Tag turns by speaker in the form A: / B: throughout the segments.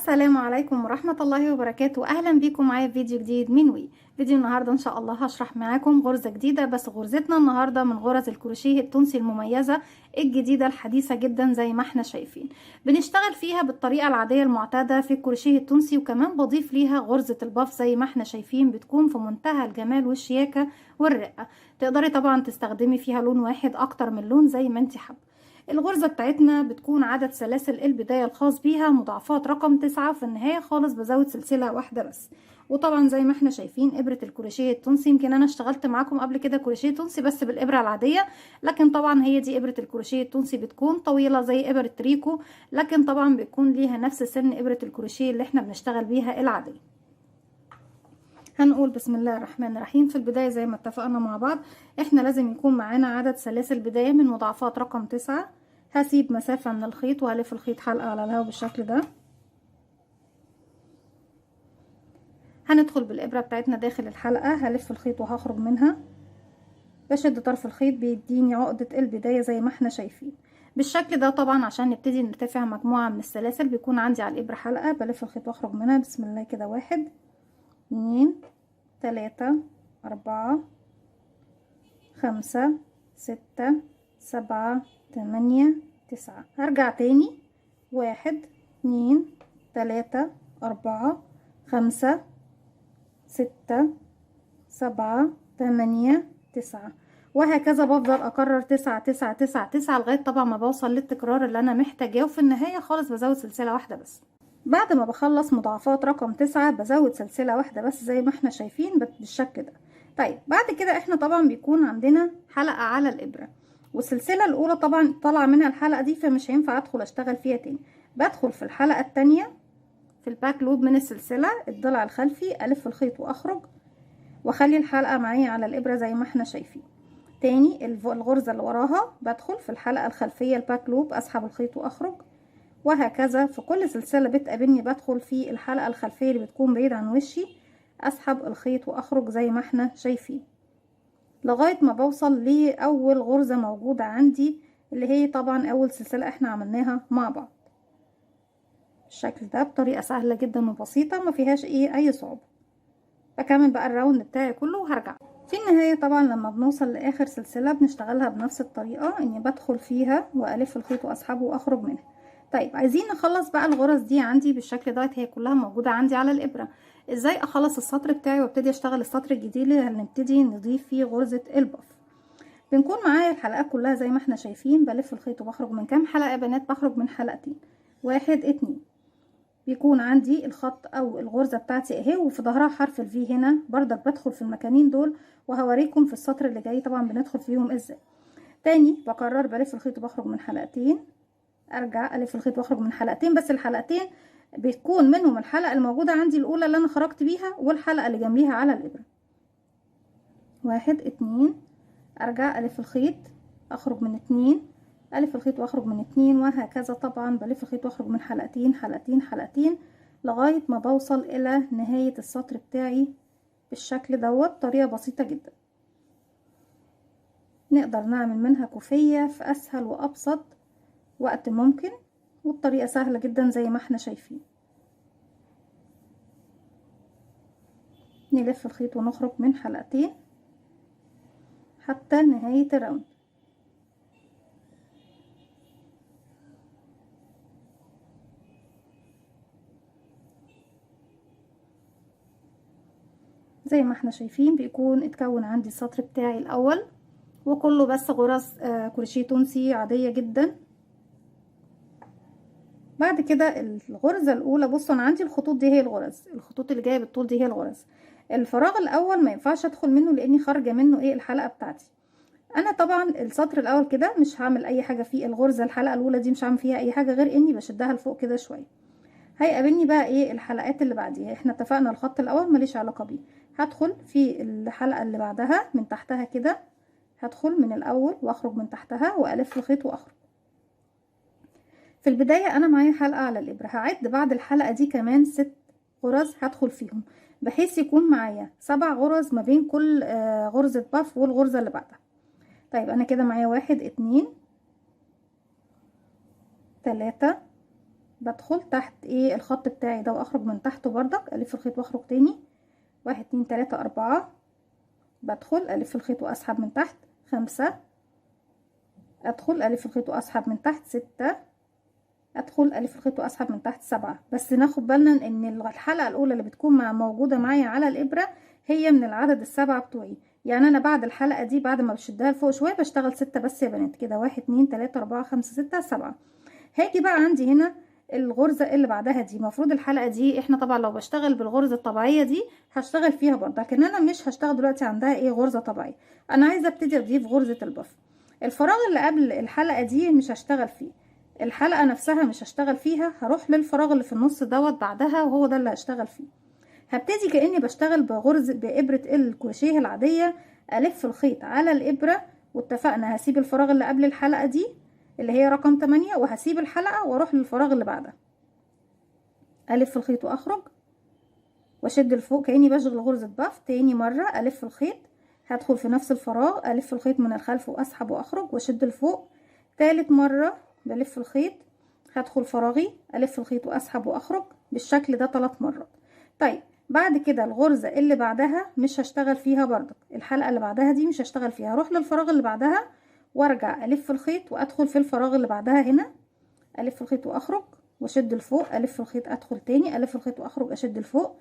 A: السلام عليكم ورحمة الله وبركاته. أهلا بيكم معايا في فيديو جديد من فيديو النهاردة إن شاء الله هشرح معاكم غرزة جديدة، بس غرزتنا النهاردة من غرز الكروشيه التونسي المميزة الجديدة الحديثة جدا. زي ما احنا شايفين بنشتغل فيها بالطريقة العادية المعتادة في الكروشيه التونسي، وكمان بضيف ليها غرزة الباف زي ما احنا شايفين، بتكون في منتهى الجمال والشياكة والرقة. تقدري طبعا تستخدمي فيها لون واحد أكتر من لون زي ما انت حابة. الغرزة بتاعتنا بتكون عدد سلاسل البداية الخاص بيها مضاعفات رقم 9، في النهاية خالص بزود سلسلة واحدة بس. وطبعا زي ما احنا شايفين إبرة الكروشيه التونسي، يمكن أنا اشتغلت معاكم قبل كده كروشيه تونسي بس بالإبرة العادية، لكن طبعا هي دي إبرة الكروشيه التونسي، بتكون طويلة زي إبرة تريكو، لكن طبعا بيكون ليها نفس سن إبرة الكروشيه اللي احنا بنشتغل بيها العادية. هنقول بسم الله الرحمن الرحيم. في البداية زي ما اتفقنا مع بعض احنا لازم يكون معانا عدد سلاسل بداية من مضاعفات رقم 9. هسيب مسافة من الخيط وهلف الخيط حلقة على الهوا بالشكل ده. هندخل بالإبرة بتاعتنا داخل الحلقة، هلف الخيط وهخرج منها، بشد طرف الخيط بيديني عقدة البداية زي ما احنا شايفين بالشكل ده. طبعا عشان نبتدي نرتفع مجموعة من السلاسل بيكون عندي على الإبرة حلقة، بلف الخيط واخرج منها بسم الله كده. 1 2 3 4 5 6 7 8 9. هرجع تاني 1 2 3 4 5 6 7 8 9، وهكذا بفضل اكرر 9 9 9 9 لغايه طبعا ما بوصل للتكرار اللي انا محتاجاه، وفي النهايه خالص بزود سلسله واحده بس. بعد ما بخلص مضاعفات رقم 9 بزود سلسله واحده بس زي ما احنا شايفين بالشكل ده. طيب بعد كده احنا طبعا بيكون عندنا حلقه على الابره، والسلسله الاولى طبعا طالعه منها الحلقه دي، فمش هينفع ادخل اشتغل فيها تاني. بدخل في الحلقه التانية في الباك لوب من السلسله الضلع الخلفي، الف الخيط واخرج واخلي الحلقه معايا على الابره زي ما احنا شايفين. تاني الغرزه اللي وراها بدخل في الحلقه الخلفيه الباك لوب، اسحب الخيط واخرج، وهكذا في كل سلسله بتقابلني بدخل في الحلقه الخلفيه اللي بتكون بعيد عن وشي، اسحب الخيط واخرج زي ما احنا شايفين لغايه ما بوصل لاول غرزه موجوده عندي، اللي هي طبعا اول سلسله احنا عملناها مع بعض بالشكل ده بطريقه سهله جدا وبسيطه ما فيهاش اي صعوبه. بكمل بقى الراوند بتاعي كله وهرجع. في النهاية طبعا لما بنوصل لاخر سلسلة بنشتغلها بنفس الطريقة، اني بدخل فيها والف الخيط واسحبه واخرج منها. طيب عايزين نخلص بقى الغرز دي عندي بالشكل ده، هي كلها موجودة عندي على الابرة. ازاي اخلص السطر بتاعي وابتدي اشتغل السطر الجديد اللي هنبتدي نضيف فيه غرزة الباف؟ بنكون معايا الحلقات كلها زي ما احنا شايفين، بلف الخيط وبخرج من كام حلقة يا بنات؟ بخرج من حلقتين، 1 2. بيكون عندي الخط او الغرزة بتاعتي اهي، وفي ظهرها حرف الفي هنا بردك بدخل في المكانين دول، وهوريكم في السطر اللي جاي طبعا بندخل فيهم ازاي. تاني بكرر بلف الخيط وبخرج من حلقتين، ارجع الف الخيط واخرج من حلقتين، بس الحلقتين بتكون منهم الحلقة الموجودة عندي الاولى اللي انا خرجت بيها والحلقة اللي جنبيها على الابرة. 1 2 ارجع الف الخيط اخرج من 2، الف الخيط واخرج من 2، وهكذا طبعا بلف الخيط واخرج من حلقتين حلقتين حلقتين لغاية ما بوصل الى نهاية السطر بتاعي بالشكل دوت. طريقة بسيطة جدا نقدر نعمل منها كوفية في اسهل وابسط وقت ممكن، والطريقة سهلة جدا زي ما احنا شايفين. نلف الخيط ونخرج من حلقتين حتى نهاية الراوند. زي ما احنا شايفين بيكون اتكون عندي السطر بتاعي الاول وكله بس غرز كروشيه تونسي عادية جدا. بعد كده الغرزة الاولى، بصوا انا عندي الخطوط دي هي الغرز، الخطوط اللي جاية بالطول دي هي الغرز. الفراغ الاول ما ينفعش ادخل منه لاني خارجة منه الحلقة بتاعتي. انا طبعا السطر الاول كده مش هعمل اي حاجة فيه، الغرزة الحلقة الاولى دي مش هعمل فيها اي حاجة غير اني بشدها لفوق كده شوية. هيقابلني بقى الحلقات اللي بعديها. احنا اتفقنا الخط الاول ماليش علاقة بيه، هدخل في الحلقة اللي بعدها من تحتها كده، هدخل من الاول واخرج من تحتها والف الخيط واخرج. في البداية انا معايا حلقة على الابرة، هعد بعد الحلقة دي كمان 6 غرز هدخل فيهم، بحيث يكون معايا 7 غرز ما بين كل غرزة باف والغرزة اللي بعدها. طيب انا كده معايا 1 2 3 بدخل تحت ايه الخط بتاعي ده واخرج من تحته بردك، الف الخيط واخرج تاني، 1 2 3 4، بدخل الف الخيط واسحب من تحت 5، ادخل الف الخيط واسحب من تحت 6، ادخل الف الخيط واسحب من تحت 7. بس ناخد بالنا ان الحلقه الاولى اللي بتكون موجوده معايا على الابره هي من العدد السبعه بتوعي. يعني انا بعد الحلقه دي بعد ما بشدها لفوق شويه بشتغل 6 بس يا بنات كده، 1 2 3 4 5 6 7. هاجي بقى عندي هنا الغرزه اللي بعدها دي، المفروض الحلقه دي احنا طبعا لو بشتغل بالغرزه الطبيعيه دي هشتغل فيها برضه، لكن انا مش هشتغل دلوقتي عندها ايه غرزه طبيعيه. انا عايزه ابتدي اضيف غرزه البف. الفراغ اللي قبل الحلقه دي مش هشتغل فيه، الحلقه نفسها مش هشتغل فيها، هروح للفراغ اللي في النص دوت بعدها وهو ده اللي هشتغل فيه. هبتدي كاني بشتغل بغرزه بابره الكروشيه العاديه، الف الخيط على الابره، واتفقنا هسيب الفراغ اللي قبل الحلقه دي اللي هي رقم 8 وهسيب الحلقه واروح للفراغ اللي بعدها، الف الخيط واخرج واشد لفوق كاني بشغل غرزه بف. تاني مره الف الخيط، هدخل في نفس الفراغ الف الخيط من الخلف واسحب واخرج واشد لفوق. تالت مره بلف الخيط، هدخل فراغي الف الخيط واسحب واخرج بالشكل ده 3 مرات. طيب بعد كده الغرزه اللي بعدها مش هشتغل فيها برضك، الحلقه اللي بعدها دي مش هشتغل فيها، هروح للفراغ اللي بعدها وارجع الف الخيط وادخل في الفراغ اللي بعدها هنا، الف الخيط واخرج واشد لفوق، الف الخيط ادخل تاني، الف الخيط واخرج اشد لفوق،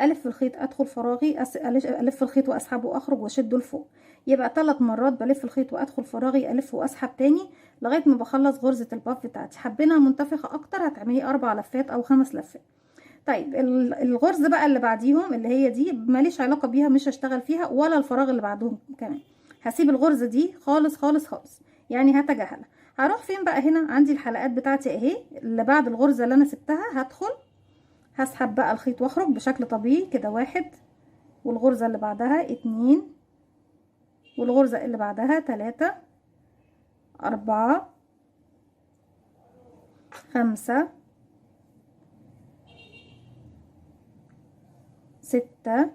A: الف الخيط ادخل فراغي الف الخيط واسحب واخرج واشده لفوق. يبقى 3 مرات بلف الخيط وادخل فراغي الف واسحب تاني لغايه ما بخلص غرزه الباف بتاعتي. حبيناها منتفخه اكتر هتعملي 4 لفات او 5 لفات. طيب الغرزه بقى اللي بعديهم اللي هي دي ماليش علاقه بيها، مش هشتغل فيها ولا الفراغ اللي بعدهم كمان، هسيب الغرزه دي خالص خالص خالص، يعني هتجاهلها. هروح فين بقى؟ هنا عندي الحلقات بتاعتي اهي اللي بعد الغرزه اللي انا سبتها، هدخل هسحب بقى الخيط واخرج بشكل طبيعي كده، 1 والغرزه اللي بعدها 2 والغرزه اللي بعدها 3 4 5 6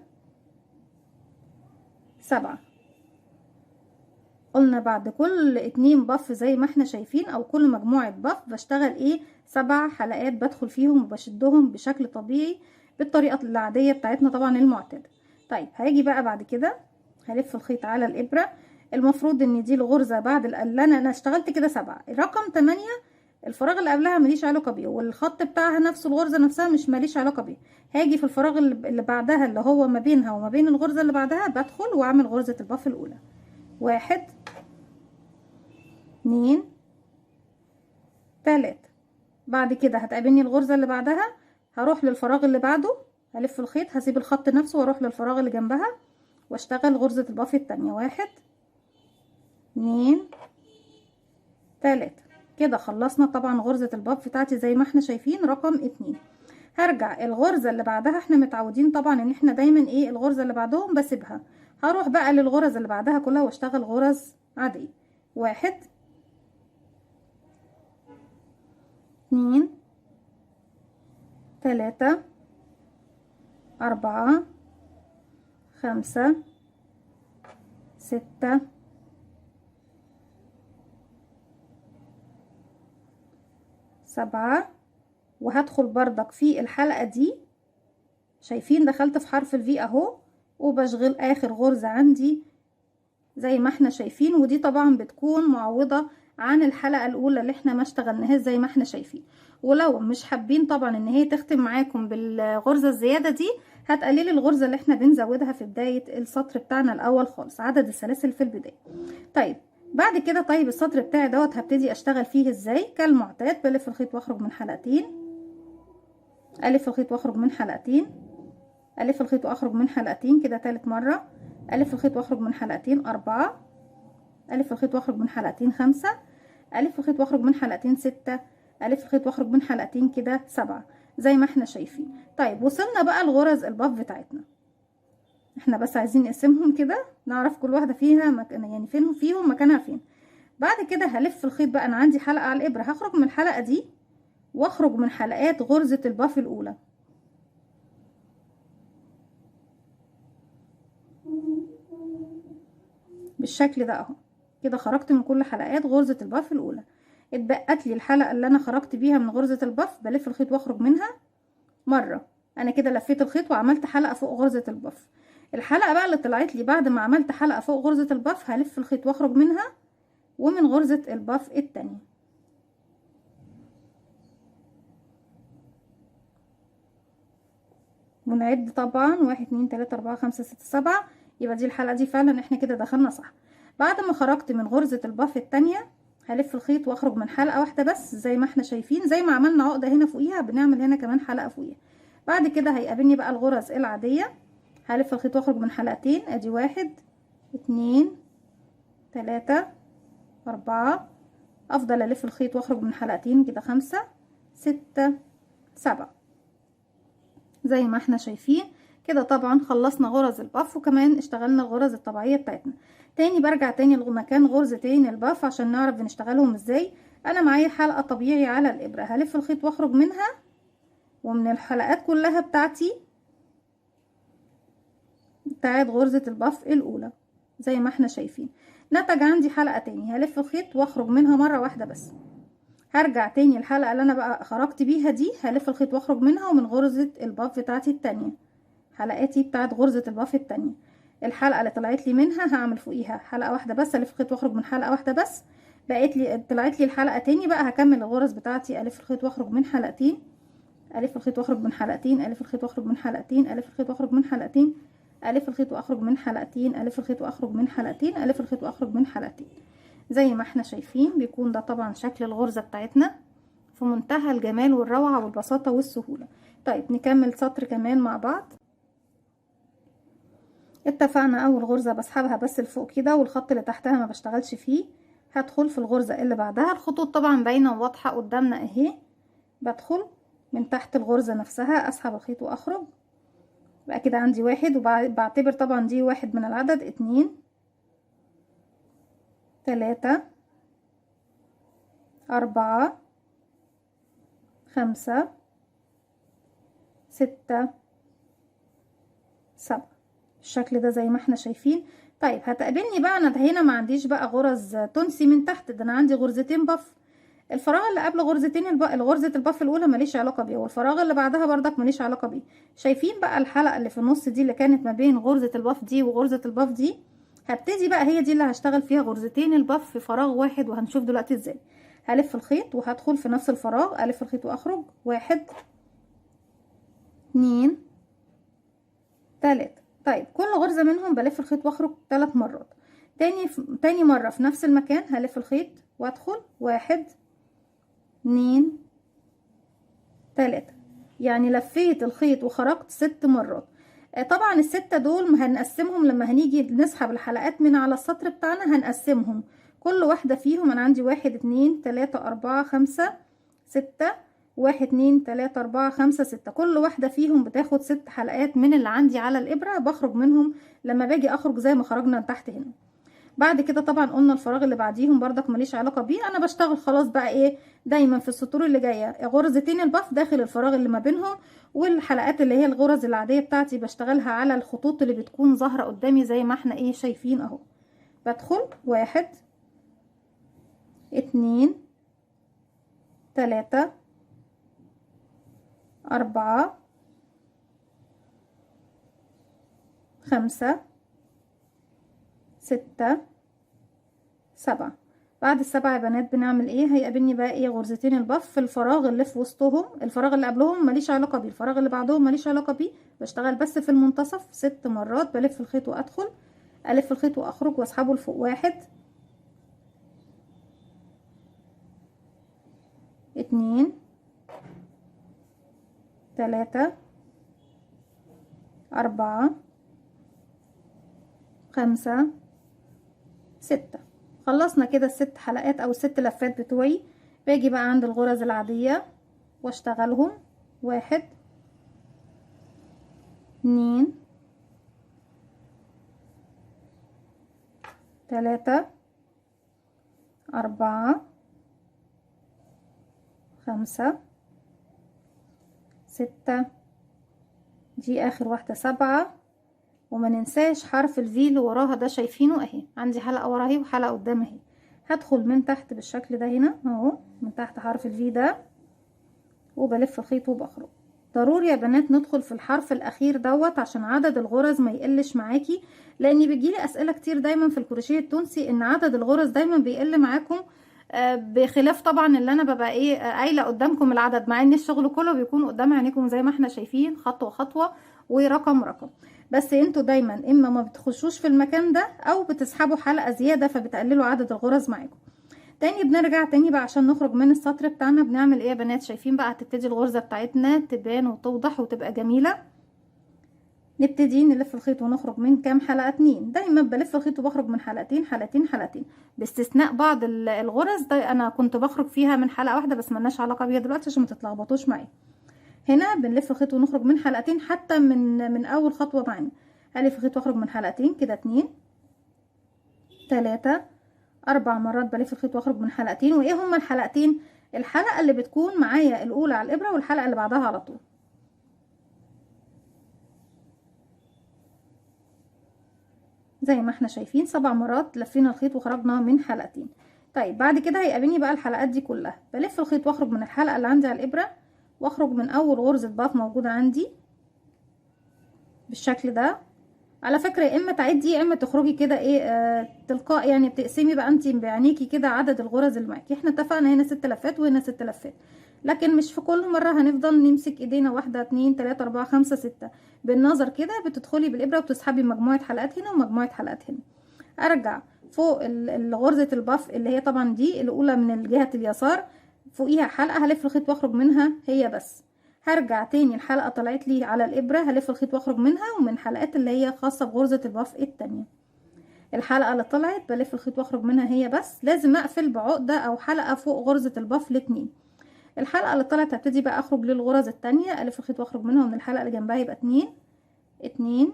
A: 7. قلنا بعد كل 2 بف زي ما احنا شايفين او كل مجموعة بف بشتغل ايه 7 حلقات بدخل فيهم وبشدهم بشكل طبيعي بالطريقة العادية بتاعتنا طبعا المعتادة. طيب هاجي بقى بعد كده هلف الخيط على الابرة، المفروض ان دي الغرزة بعد اللي انا اشتغلت كده 7، رقم 8 الفراغ اللي قبلها ماليش علاقة بيه والخط بتاعها نفس الغرزة نفسها مش ماليش علاقة بيه. هاجي في الفراغ اللي بعدها اللي هو ما بينها وما بين الغرزة اللي بعدها بدخل واعمل غرزة البف الاولى، 1 2 3. بعد كده هتقابلني الغرزة اللي بعدها، هروح للفراغ اللي بعده هلف الخيط هسيب الخط نفسه واروح للفراغ اللي جنبها واشتغل غرزة الباف التانية، 1 2 3. كده خلصنا طبعا غرزة الباف بتاعتي زي ما احنا شايفين رقم 2. هرجع الغرزة اللي بعدها، احنا متعودين طبعا ان احنا دايما ايه الغرزة اللي بعدهم بسيبها، هروح بقى للغرز اللي بعدها كلها واشتغل غرز عادية، 1 2 3 4 5 6 7. وهدخل بردك في الحلقة دي، شايفين دخلت في حرف الفي اهو وبشغل اخر غرزة عندي زي ما احنا شايفين، ودي طبعا بتكون معوضة عن الحلقة الاولى اللي احنا ما اشتغلناهاش زي ما احنا شايفين. ولو مش حابين طبعا ان هي تختم معاكم بالغرزة الزيادة دي هتقللي الغرزة اللي احنا بنزودها في بداية السطر بتاعنا الاول خالص، عدد السلاسل في البداية. طيب بعد كده طيب السطر بتاعي دوت هبتدي اشتغل فيه ازاي؟ كالمعتاد بلف الخيط واخرج من حلقتين، الف الخيط واخرج من حلقتين، الف الخيط واخرج من حلقتين كده 3 مرة، الف الخيط واخرج من حلقتين 4، الف الخيط واخرج من حلقتين 5، الف الخيط واخرج من حلقتين 6، الف الخيط واخرج من حلقتين كده 7 زي ما احنا شايفين. طيب وصلنا بقى لغرز الباف بتاعتنا، احنا بس عايزين نقسمهم كده نعرف كل واحدة فيها يعني فين فيهم مكانها فين. بعد كده هلف الخيط بقى، انا عندي حلقة على الابرة هخرج من الحلقة دي واخرج من حلقات غرزة الباف الاولى، بالشكل ده اهو، كده خرجت من كل حلقات غرزة الباف الاولى. اتبقت لي الحلقة اللي انا خرجت بيها من غرزة البف، بلف الخيط واخرج منها مرة. انا كده لفيت الخيط وعملت حلقة فوق غرزة البف. الحلقة بقى اللي طلعت لي بعد ما عملت حلقة فوق غرزة البف هلف الخيط واخرج منها ومن غرزة البف التانية. ونعد طبعا 1 2 3 4 5 6 7. يبقى دي الحلقة دي فعلا احنا كده دخلنا صح. بعد ما خرجت من غرزة البف التانية هلف الخيط واخرج من حلقة واحدة بس زي ما احنا شايفين، زي ما عملنا عقدة هنا فوقيها بنعمل هنا كمان حلقة فوقيها. بعد كده هيقابلني بقى الغرز العادية، هلف الخيط واخرج من حلقتين، ادي 1 2 3 4. افضل الف الخيط واخرج من حلقتين كده 5 6 7 زي ما احنا شايفين كده. طبعا خلصنا غرز الباف وكمان اشتغلنا الغرز الطبيعية بتاعتنا. تاني برجع تاني لمكان غرزتين الباف عشان نعرف بنشتغلهم ازاي. انا معايا حلقة طبيعي على الابرة، هلف الخيط واخرج منها ومن الحلقات كلها بتاعتي بتاعت غرزة الباف الاولى زي ما احنا شايفين. نتج عندي حلقة تاني، هلف الخيط واخرج منها مرة واحدة بس. هرجع تاني الحلقة اللي انا بقى خرجت بيها دي، هلف الخيط واخرج منها ومن غرزة الباف بتاعتي التانية، حلقاتي بتاعت غرزة الباف التانية. الحلقة اللي طلعت لي منها هعمل فوقيها حلقة واحدة بس، الف الخيط واخرج من حلقة واحدة بس. بقيت لي طلعت لي الحلقة تاني بقى هكمل الغرز بتاعتي، الف الخيط واخرج من حلقتين، الف الخيط واخرج من حلقتين، الف الخيط واخرج من حلقتين، الف الخيط واخرج من حلقتين، الف الخيط واخرج من حلقتين، الف الخيط واخرج من حلقتين، الف الخيط واخرج من حلقتين زي ما احنا شايفين. بيكون ده طبعا شكل الغرزة بتاعتنا في منتهى الجمال والروعة والبساطة والسهولة. طيب نكمل سطر كمان مع بعض. اتفقنا اول غرزة بسحبها بس لفوق كده والخط اللي تحتها ما بشتغلش فيه. هدخل في الغرزة اللي بعدها، الخطوط طبعا باينة وواضحة قدامنا اهي. بدخل من تحت الغرزة نفسها، اسحب الخيط واخرج. بقى كده عندي واحد، وبعتبر طبعا دي واحد من العدد، 2 3 4 5 6 7 الشكل ده زي ما احنا شايفين. طيب هتقابلني بقى، انا هنا ما عنديش بقى غرز تونسي من تحت، ده انا عندي غرزتين بف. الفراغ اللي قبل غرزتين غرزة البف الاولى ماليش علاقة بيه، والفراغ اللي بعدها بردك ماليش علاقة بيه. شايفين بقى الحلقة اللي في النص دي اللي كانت ما بين غرزة البف دي وغرزة البف دي؟ هبتدي بقى هي دي اللي هشتغل فيها غرزتين البف في فراغ واحد، وهنشوف دلوقتي ازاي. هلف الخيط وهدخل في نفس الفراغ، الف الخيط واخرج، 1 2 3. طيب كل غرزة منهم بلف الخيط واخرج 3 مرات. تاني مرة في نفس المكان هلف الخيط وادخل، 1 2 3. يعني لفيت الخيط وخرجت 6 مرات. طبعا الستة دول هنقسمهم لما هنيجي نسحب الحلقات من على السطر بتاعنا، هنقسمهم كل واحدة فيهم. انا عندي 1 2 3 4 5 6، 1 2 3 4 5 6. كل واحدة فيهم بتاخد 6 حلقات من اللي عندي على الإبرة، بخرج منهم لما باجي اخرج زي ما خرجنا تحت هنا. بعد كده طبعا قلنا الفراغ اللي بعديهم بردك ماليش علاقة بيه، انا بشتغل خلاص بقى ايه دايما في السطور اللي جاية غرزتين البف داخل الفراغ اللي ما بينهم. والحلقات اللي هي الغرز العادية بتاعتي بشتغلها على الخطوط اللي بتكون ظاهرة قدامي زي ما احنا ايه شايفين اهو. بدخل 1 2 3 4 5 6 7. بعد ال7 يا بنات بنعمل ايه؟ هيقابلني بقى ايه غرزتين البف في الفراغ اللي في وسطهم. الفراغ اللي قبلهم ماليش علاقة بيه، الفراغ اللي بعدهم ماليش علاقة بيه، بشتغل بس في المنتصف 6 مرات. بلف الخيط وادخل، الف الخيط واخرج واسحبه لفوق، 1 2 3 4 5 6. خلصنا كده ال6 حلقات او ال6 لفات بتوعي. باجي بقى عند الغرز العادية واشتغلهم، 1 2 3 4 5 6. دي اخر واحدة 7. وما ننساش حرف الفي اللي وراها ده، شايفينه اهي، عندي حلقة ورا اهي وحلقة قدام اهي. هدخل من تحت بالشكل ده هنا اهو، من تحت حرف الفي ده، وبلف الخيط وبخرج. ضروري يا بنات ندخل في الحرف الاخير دوت عشان عدد الغرز ما يقلش معاكي، لان بيجيلي اسئله كتير دايما في الكروشيه التونسي ان عدد الغرز دايما بيقل معاكم، بخلاف طبعا اللي انا ببقى ايه قايله قدامكم العدد، مع ان الشغل كله بيكون قدام عينيكم زي ما احنا شايفين، خطوه خطوه ورقم رقم. بس انتوا دايما اما ما بتخشوش في المكان ده او بتسحبوا حلقه زياده فبتقللوا عدد الغرز معاكم. تاني بنرجع تاني بقى عشان نخرج من السطر بتاعنا. بنعمل ايه يا بنات؟ شايفين بقى هتبتدي الغرزة بتاعتنا تبان وتوضح وتبقى جميلة. نبتدي نلف الخيط ونخرج من كام حلقة؟ 2. دايما بلف الخيط وبخرج من حلقتين حلقتين حلقتين، باستثناء بعض الغرز ده انا كنت بخرج فيها من حلقة واحدة بس ملناش علاقة بيها دلوقتي عشان ما تتلخبطوش معايا. هنا بنلف الخيط ونخرج من حلقتين حتى من اول خطوة معانا. هلف الخيط واخرج من حلقتين كده، 2 3 4 مرات بلف الخيط واخرج من حلقتين. وايه هما الحلقتين؟ الحلقه اللي بتكون معايا الاولى على الابره والحلقه اللي بعدها على طول، زي ما احنا شايفين 7 مرات لفينا الخيط وخرجنا من حلقتين. طيب بعد كده هيقابلني بقى الحلقات دي كلها، بلف الخيط واخرج من الحلقه اللي عندي على الابره واخرج من اول غرزه باف موجوده عندي بالشكل ده. على فكره يا اما تعدي يا اما تخرجي كده ايه تلقائي، يعني بتقسمي بقى انت بعينيكي كده عدد الغرز اللي معاكي. احنا اتفقنا هنا 6 لفات وهنا 6 لفات، لكن مش في كل مره هنفضل نمسك ايدينا 1 2 3 4 5 6 بالنظر كده. بتدخلي بالابره وتسحبي مجموعه حلقات هنا ومجموعه حلقات هنا. ارجع فوق غرزه الباف اللي هي طبعا دي الاولى من الجهه اليسار، فوقيها حلقه هلف الخيط واخرج منها هي بس. هرجع تاني الحلقة طلعت لي على الإبرة هلف الخيط واخرج منها، ومن الحلقات اللي هي خاصة بغرزة الباف التانية. الحلقة اللي طلعت بلف الخيط واخرج منها هي بس، لازم اقفل بعقدة او حلقة فوق غرزة الباف الاتنين. الحلقة اللي طلعت هبتدي بقى اخرج للغرز التانية، الف الخيط واخرج منها، ومن الحلقة اللي جنبها يبقى 2 2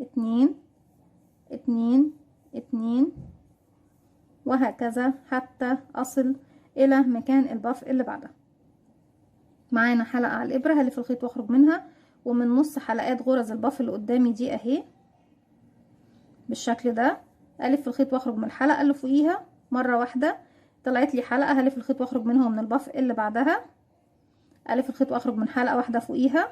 A: 2 2 2 وهكذا حتى اصل الى مكان الباف اللي بعدها. معانا حلقة على الإبرة هلف الخيط واخرج منها، ومن نص حلقات غرز الباف اللي قدامي دي اهي بالشكل ده الف الخيط واخرج من الحلقة اللي فوقيها مرة واحدة. طلعت لي حلقة هلف الخيط واخرج منها، ومن الباف اللي بعدها الف الخيط واخرج من حلقة واحدة فوقيها.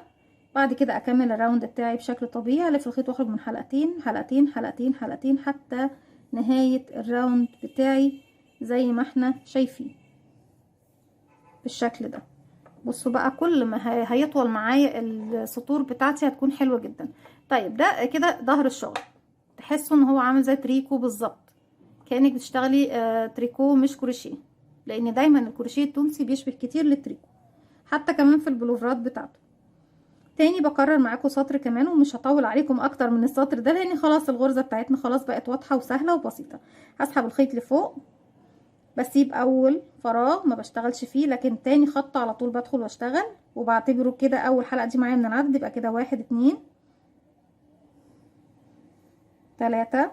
A: بعد كده اكمل الراوند بتاعي بشكل طبيعي، الف الخيط واخرج من حلقتين حلقتين حلقتين حلقتين حتى نهاية الراوند بتاعي زي ما احنا شايفين بالشكل ده. بصوا بقى كل ما هيطول معايا السطور بتاعتي هتكون حلوة جدا. طيب ده كده ظهر الشغل، تحسوا ان هو عامل زي تريكو بالظبط، كأنك بتشتغلي تريكو مش كروشيه، لان دايما الكروشيه التونسي بيشبه كتير للتريكو حتى كمان في البلوفرات بتاعته. تاني بكرر معاكم سطر كمان ومش هطول عليكم اكتر من السطر ده، لان خلاص الغرزة بتاعتنا خلاص بقت واضحة وسهلة وبسيطة. هسحب الخيط لفوق، بسيب اول فراغ ما بشتغلش فيه، لكن تاني خط على طول بدخل واشتغل، وبعتبره كده اول حلقة دي معايا من العدد، يبقى كده 1 2 3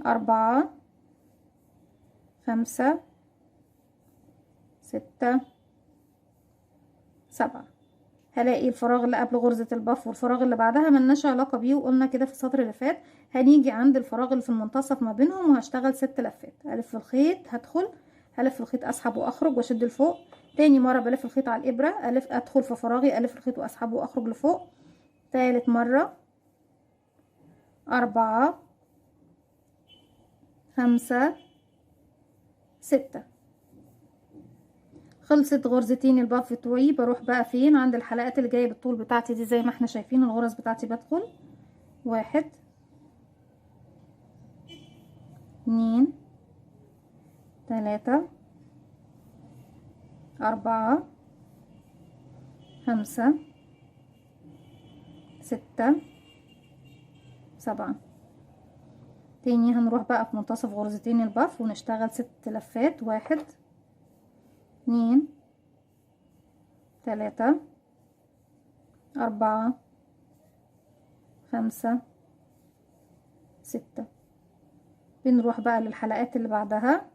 A: 4 5 6 7. هلاقي الفراغ اللي قبل غرزة الباف والفراغ اللي بعدها ملناش علاقة بيه، وقلنا كده في السطر اللي فات هنيجي عند الفراغ اللي في المنتصف ما بينهم وهشتغل 6 لفات. الف الخيط هدخل هلف الخيط اسحب واخرج واشد لفوق. تاني مرة بلف الخيط على الابرة ادخل في فراغي الف الخيط واسحب واخرج لفوق. تالت مرة 4 5 6. خلصت غرزتين الباف بتوعي، بروح بقى فين؟ عند الحلقات اللي جايه بالطول بتاعتي دي زي ما احنا شايفين الغرز بتاعتي. بدخل 1 2 3 4 5 6 7. تاني هنروح بقى في منتصف غرزتين الباف ونشتغل 6 لفات. 1 2 3 4 5 6. بنروح بقى للحلقات اللي بعدها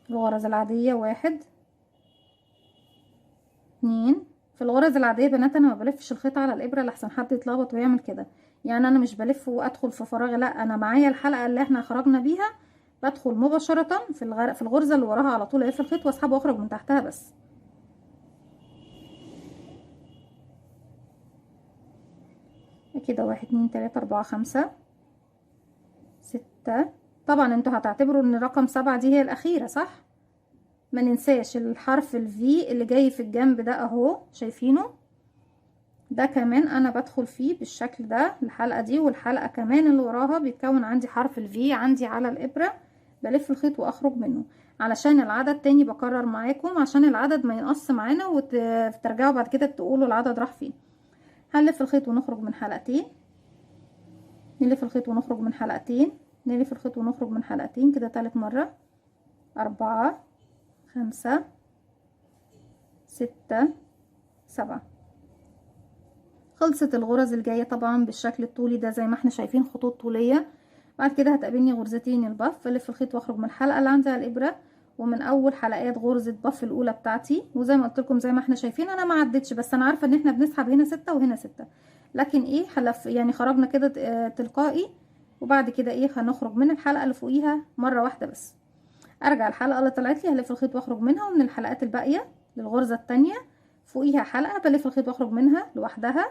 A: الغرز العادية. 1 2 في الغرز العاديه بنات انا ما بلفش الخيط على الابره لحسن حد يتلخبط ويعمل كده، يعني انا مش بلف وادخل في فراغ، لا انا معايا الحلقه اللي احنا خرجنا بيها، بدخل مباشره في الغرزه اللي وراها على طول الف الخيط واسحبه واخرج من تحتها بس. كده 1 2 3 4 5 6. طبعا انتوا هتعتبروا ان رقم 7 دي هي الاخيره صح؟ ما ننساش الحرف الفي اللي جاي في الجنب ده اهو، شايفينه؟ ده كمان انا بدخل فيه بالشكل ده الحلقه دي، والحلقه كمان اللي وراها بيتكون عندي حرف الفي عندي على الابره، بلف الخيط واخرج منه. علشان العدد تاني بكرر معاكم عشان العدد ما ينقص معانا وترجعوا بعد كده تقولوا العدد راح فين. هنلف الخيط ونخرج من حلقتين، نلف الخيط ونخرج من حلقتين، نلف الخيط ونخرج من حلقتين، كده تالت مرة. 4 5 6 7. خلصت الغرز الجاية طبعا بالشكل الطولي ده زي ما احنا شايفين خطوط طولية. بعد كده هتقابلني غرزتين البف، الف الخيط واخرج من الحلقة اللي عندي على الابرة، ومن اول حلقات غرزة بف الاولى بتاعتي، وزي ما قلت لكم زي ما احنا شايفين انا ما عدتش، بس انا عارفة ان احنا بنسحب هنا 6 وهنا 6، لكن ايه حلف يعني خرجنا كده تلقائي. وبعد كده ايه هنخرج من الحلقة اللي فوقيها مرة واحدة بس، ارجع الحلقة اللي طلعت لي هلف الخيط واخرج منها، ومن الحلقات الباقية للغرزة التانية فوقيها حلقة بلف الخيط واخرج منها لوحدها،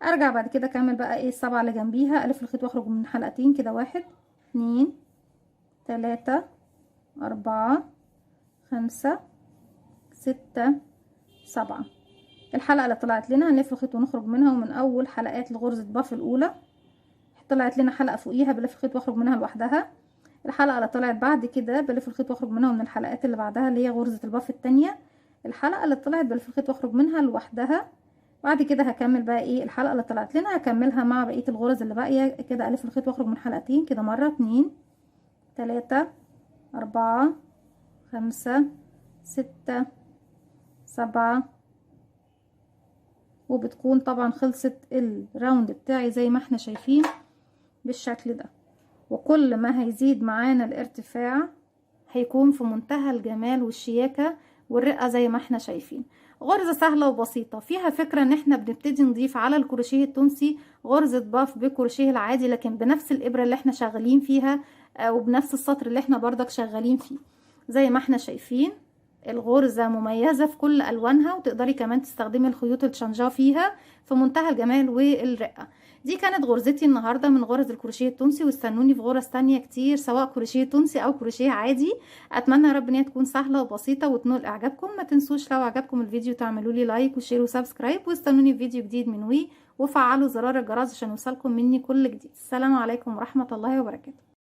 A: ارجع بعد كده اكمل بقى ايه السبعة اللي جنبيها، الف الخيط واخرج من حلقتين، كده 1 2 3 4 5 6 7. الحلقة اللي طلعت لنا هنلف الخيط ونخرج منها، ومن اول حلقات لغرزة بف الاولى طلعت لنا حلقة فوقيها بلف الخيط واخرج منها لوحدها. الحلقة اللي طلعت بعد كده بلف الخيط واخرج منها، ومن الحلقات اللي بعدها اللي هي غرزة البف التانية الحلقة اللي طلعت بلف الخيط واخرج منها لوحدها. بعد كده هكمل بقى ايه الحلقة اللي طلعت لنا هكملها مع بقية الغرز اللي باقية، كده الف الخيط واخرج من حلقتين، كده مرة 2 3 4 5 6 7. وبتكون طبعا خلصت الراوند بتاعي زي ما احنا شايفين بالشكل ده. وكل ما هيزيد معانا الارتفاع هيكون في منتهى الجمال والشياكة والرقة زي ما احنا شايفين. غرزة سهلة وبسيطة فيها فكرة ان احنا بنبتدي نضيف على الكروشيه التونسي غرزة باف بالكروشيه العادي، لكن بنفس الابرة اللي احنا شغالين فيها وبنفس السطر اللي احنا بردك شغالين فيه. زي ما احنا شايفين الغرزة مميزة في كل ألوانها، وتقدري كمان تستخدمي الخيوط الشنجاه فيها في منتهى الجمال والرقة. دي كانت غرزتي النهاردة من غرز الكروشيه التونسي، واستنوني في غرز تانية كتير سواء كروشيه تونسي أو كروشيه عادي. أتمنى يا رب إن هي تكون سهلة وبسيطة وتنول إعجابكم. ما تنسوش لو عجبكم الفيديو تعملوا لي لايك وشير وسبسكرايب، واستنوني في فيديو جديد من وفعلوا زرار الجرس عشان يوصلكم مني كل جديد. السلام عليكم ورحمة الله وبركاته.